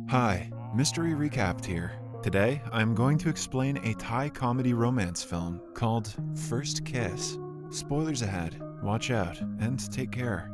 Hi, Mystery Recapped here. Today, I'm going to explain a Thai comedy romance film called First Kiss. Spoilers ahead, watch out, and take care.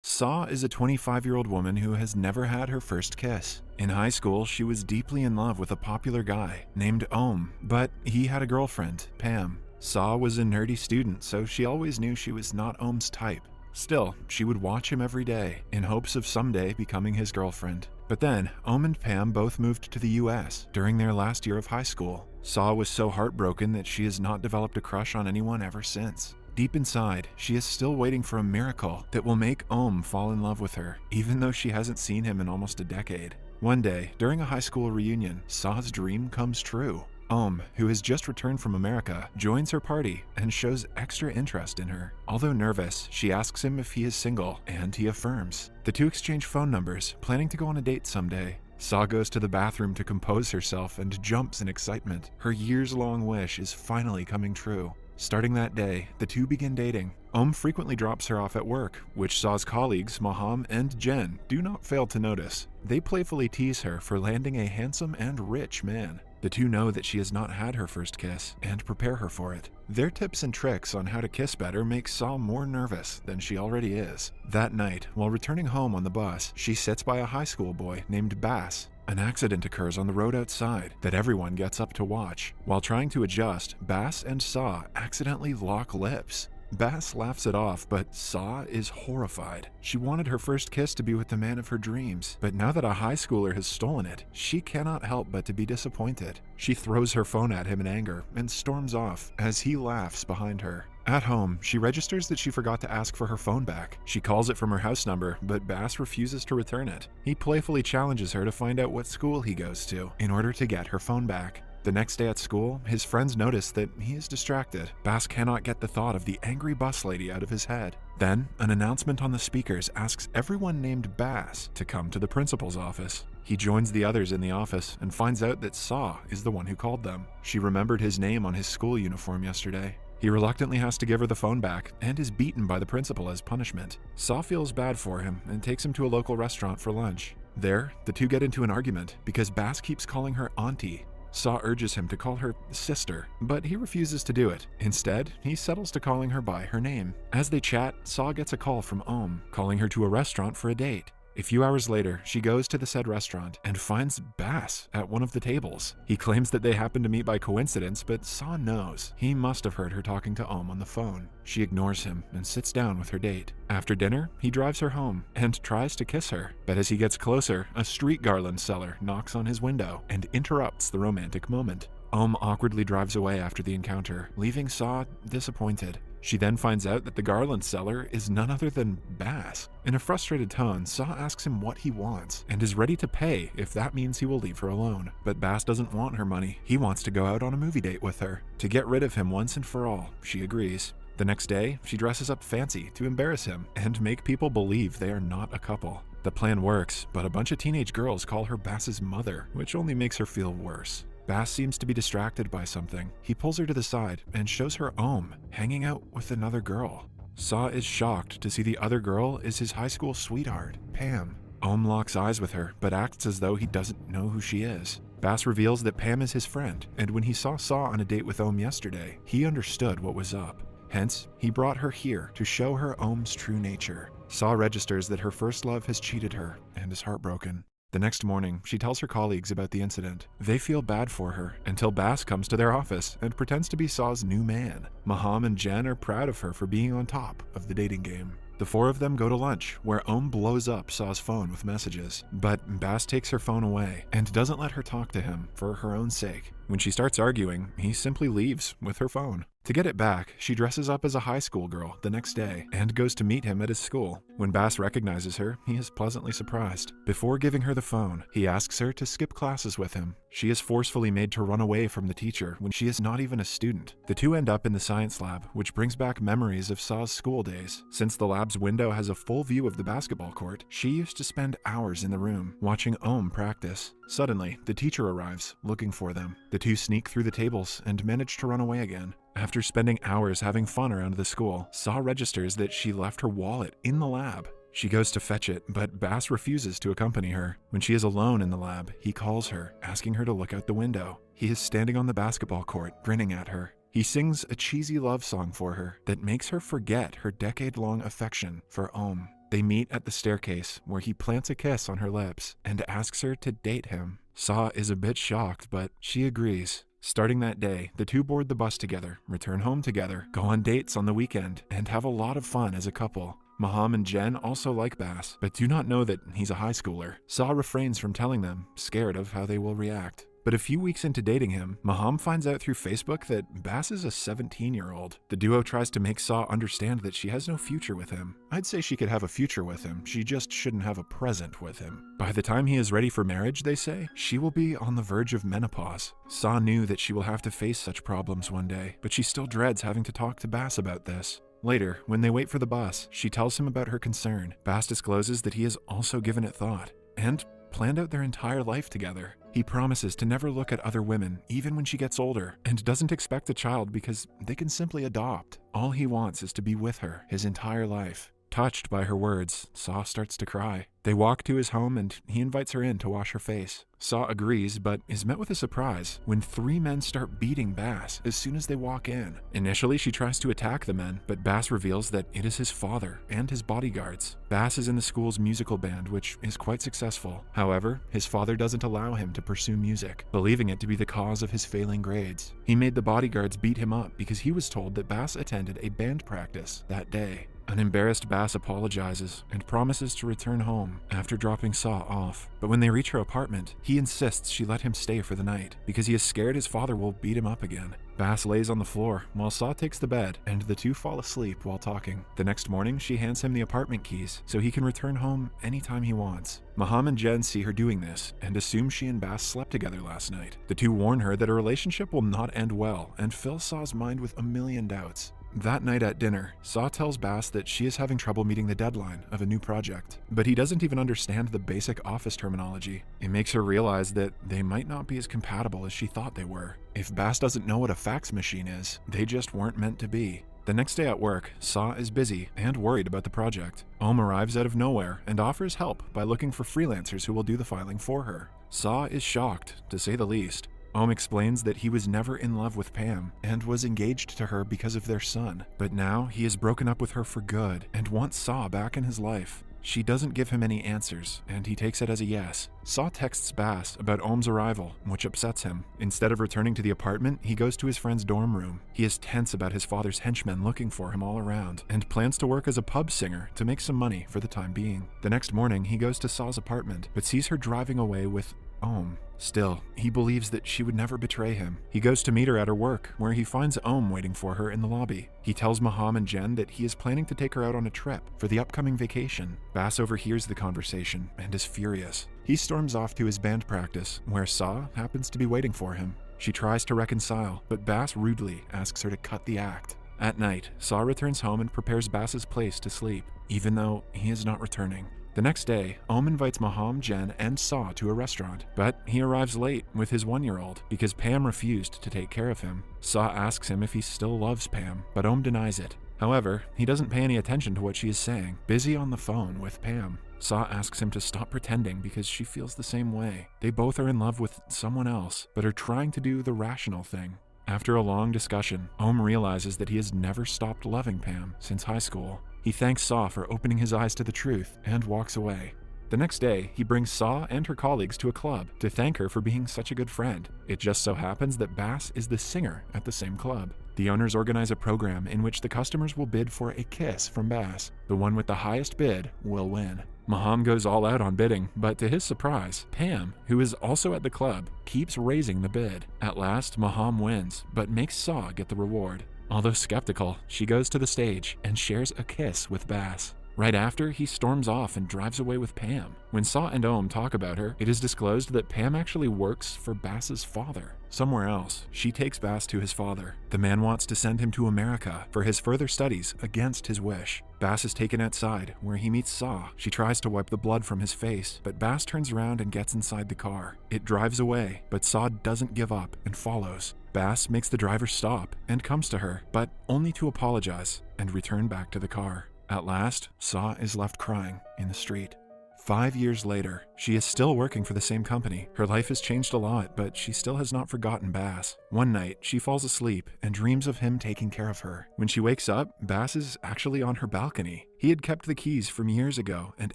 Saw is a 25-year-old woman who has never had her first kiss. In high school, she was deeply in love with a popular guy named Om, but he had a girlfriend, Pam. Saw was a nerdy student, so she always knew she was not Om's type. Still, she would watch him every day, in hopes of someday becoming his girlfriend. But then, Om and Pam both moved to the US during their last year of high school. Saw was so heartbroken that she has not developed a crush on anyone ever since. Deep inside, she is still waiting for a miracle that will make Om fall in love with her, even though she hasn't seen him in almost a decade. One day, during a high school reunion, Saw's dream comes true. Om, who has just returned from America, joins her party and shows extra interest in her. Although nervous, she asks him if he is single, and he affirms. The two exchange phone numbers, planning to go on a date someday. Saw goes to the bathroom to compose herself and jumps in excitement. Her years-long wish is finally coming true. Starting that day, the two begin dating. Om frequently drops her off at work, which Saw's colleagues, Maham and Jen, do not fail to notice. They playfully tease her for landing a handsome and rich man. The two know that she has not had her first kiss and prepare her for it. Their tips and tricks on how to kiss better make Saw more nervous than she already is. That night, while returning home on the bus, she sits by a high school boy named Bass. An accident occurs on the road outside that everyone gets up to watch. While trying to adjust, Bass and Saw accidentally lock lips. Bass laughs it off, but Saw is horrified. She wanted her first kiss to be with the man of her dreams, but now that a high schooler has stolen it, she cannot help but to be disappointed. She throws her phone at him in anger and storms off as he laughs behind her. At home, she registers that she forgot to ask for her phone back. She calls it from her house number, but Bass refuses to return it. He playfully challenges her to find out what school he goes to in order to get her phone back. The next day at school, his friends notice that he is distracted. Bass cannot get the thought of the angry bus lady out of his head. Then, an announcement on the speakers asks everyone named Bass to come to the principal's office. He joins the others in the office and finds out that Saw is the one who called them. She remembered his name on his school uniform yesterday. He reluctantly has to give her the phone back and is beaten by the principal as punishment. Saw feels bad for him and takes him to a local restaurant for lunch. There, the two get into an argument because Bass keeps calling her auntie. Saw urges him to call her sister, but he refuses to do it. Instead, he settles to calling her by her name. As they chat, Saw gets a call from Om, calling her to a restaurant for a date. A few hours later, she goes to the said restaurant and finds Bass at one of the tables. He claims that they happened to meet by coincidence, but Saw knows he must have heard her talking to Om on the phone. She ignores him and sits down with her date. After dinner, he drives her home and tries to kiss her. But as he gets closer, a street garland seller knocks on his window and interrupts the romantic moment. Om awkwardly drives away after the encounter, leaving Saw disappointed. She then finds out that the garland seller is none other than Bass. In a frustrated tone, Saw asks him what he wants and is ready to pay if that means he will leave her alone. But Bass doesn't want her money. He wants to go out on a movie date with her. To get rid of him once and for all, she agrees. The next day, she dresses up fancy to embarrass him and make people believe they are not a couple. The plan works, but a bunch of teenage girls call her Bass's mother, which only makes her feel worse. Bass seems to be distracted by something. He pulls her to the side and shows her Om hanging out with another girl. Saw is shocked to see the other girl is his high school sweetheart, Pam. Om locks eyes with her, but acts as though he doesn't know who she is. Bass reveals that Pam is his friend, and when he saw Saw on a date with Om yesterday, he understood what was up. Hence, he brought her here to show her Om's true nature. Saw registers that her first love has cheated her and is heartbroken. The next morning, she tells her colleagues about the incident. They feel bad for her until Bass comes to their office and pretends to be Saw's new man. Maham and Jen are proud of her for being on top of the dating game. The four of them go to lunch, where Om blows up Saw's phone with messages. But Bass takes her phone away and doesn't let her talk to him for her own sake. When she starts arguing, he simply leaves with her phone. To get it back, she dresses up as a high school girl the next day and goes to meet him at his school. When Bass recognizes her, he is pleasantly surprised. Before giving her the phone, he asks her to skip classes with him. She is forcefully made to run away from the teacher when she is not even a student. The two end up in the science lab, which brings back memories of Saw's school days. Since the lab's window has a full view of the basketball court, she used to spend hours in the room watching Om practice. Suddenly, the teacher arrives, looking for them. The two sneak through the tables and manage to run away again. After spending hours having fun around the school, Saw registers that she left her wallet in the lab. She goes to fetch it, but Bass refuses to accompany her. When she is alone in the lab, he calls her, asking her to look out the window. He is standing on the basketball court, grinning at her. He sings a cheesy love song for her that makes her forget her decade-long affection for Ohm. They meet at the staircase, where he plants a kiss on her lips and asks her to date him. Saw is a bit shocked, but she agrees. Starting that day, the two board the bus together, return home together, go on dates on the weekend, and have a lot of fun as a couple. Maham and Jen also like Bass, but do not know that he's a high schooler. Saw refrains from telling them, scared of how they will react. But a few weeks into dating him, Maham finds out through Facebook that Bass is a 17-year-old. The duo tries to make Saw understand that she has no future with him. I'd say she could have a future with him, she just shouldn't have a present with him. By the time he is ready for marriage, they say, she will be on the verge of menopause. Saw knew that she will have to face such problems one day, but she still dreads having to talk to Bass about this. Later, when they wait for the bus, she tells him about her concern. Bass discloses that he has also given it thought, and planned out their entire life together. He promises to never look at other women, even when she gets older, and doesn't expect a child because they can simply adopt. All he wants is to be with her his entire life. Touched by her words, Saw starts to cry. They walk to his home and he invites her in to wash her face. Saw agrees, but is met with a surprise when 3 men start beating Bass as soon as they walk in. Initially, she tries to attack the men, but Bass reveals that it is his father and his bodyguards. Bass is in the school's musical band, which is quite successful. However, his father doesn't allow him to pursue music, believing it to be the cause of his failing grades. He made the bodyguards beat him up because he was told that Bass attended a band practice that day. An embarrassed Bass apologizes and promises to return home after dropping Saw off. But when they reach her apartment, he insists she let him stay for the night because he is scared his father will beat him up again. Bass lays on the floor while Saw takes the bed, and the two fall asleep while talking. The next morning, she hands him the apartment keys so he can return home anytime he wants. Maham and Jen see her doing this and assume she and Bass slept together last night. The two warn her that a relationship will not end well and fill Saw's mind with a million doubts. That night at dinner, Saw tells Bass that she is having trouble meeting the deadline of a new project, but he doesn't even understand the basic office terminology. It makes her realize that they might not be as compatible as she thought they were. If Bass doesn't know what a fax machine is, they just weren't meant to be. The next day at work, Saw is busy and worried about the project. Ohm arrives out of nowhere and offers help by looking for freelancers who will do the filing for her. Saw is shocked, to say the least. Ohm explains that he was never in love with Pam and was engaged to her because of their son, but now he has broken up with her for good and wants Saw back in his life. She doesn't give him any answers, and he takes it as a yes. Saw texts Bass about Ohm's arrival, which upsets him. Instead of returning to the apartment, he goes to his friend's dorm room. He is tense about his father's henchmen looking for him all around, and plans to work as a pub singer to make some money for the time being. The next morning, he goes to Saw's apartment, but sees her driving away with Ohm. Still, he believes that she would never betray him. He goes to meet her at her work, where he finds Ohm waiting for her in the lobby. He tells Maham and Jen that he is planning to take her out on a trip for the upcoming vacation. Bass overhears the conversation and is furious. He storms off to his band practice, where Saw happens to be waiting for him. She tries to reconcile, but Bass rudely asks her to cut the act. At night, Saw returns home and prepares Bass's place to sleep, even though he is not returning. The next day, Ohm invites Maham, Jen, and Saw to a restaurant, but he arrives late with his 1-year-old because Pam refused to take care of him. Saw asks him if he still loves Pam, but Ohm denies it. However, he doesn't pay any attention to what she is saying, busy on the phone with Pam. Saw asks him to stop pretending because she feels the same way. They both are in love with someone else, but are trying to do the rational thing. After a long discussion, Ohm realizes that he has never stopped loving Pam since high school. He thanks Saw for opening his eyes to the truth and walks away. The next day, he brings Saw and her colleagues to a club to thank her for being such a good friend. It just so happens that Bass is the singer at the same club. The owners organize a program in which the customers will bid for a kiss from Bass. The one with the highest bid will win. Maham goes all out on bidding, but to his surprise, Pam, who is also at the club, keeps raising the bid. At last, Maham wins, but makes Saw get the reward. Although skeptical, she goes to the stage and shares a kiss with Bass. Right after, he storms off and drives away with Pam. When Saw and Ohm talk about her, it is disclosed that Pam actually works for Bass's father. Somewhere else, she takes Bass to his father. The man wants to send him to America for his further studies against his wish. Bass is taken outside, where he meets Saw. She tries to wipe the blood from his face, but Bass turns around and gets inside the car. It drives away, but Saw doesn't give up and follows. Bass makes the driver stop and comes to her, but only to apologize and return back to the car. At last, Saw is left crying in the street. 5 years later, she is still working for the same company. Her life has changed a lot, but she still has not forgotten Bass. One night, she falls asleep and dreams of him taking care of her. When she wakes up, Bass is actually on her balcony. He had kept the keys from years ago and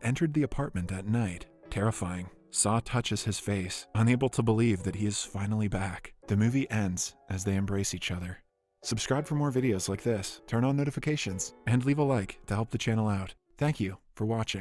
entered the apartment at night. Terrifying. Saw touches his face, unable to believe that he is finally back. The movie ends as they embrace each other. Subscribe for more videos like this, turn on notifications, and leave a like to help the channel out. Thank you for watching.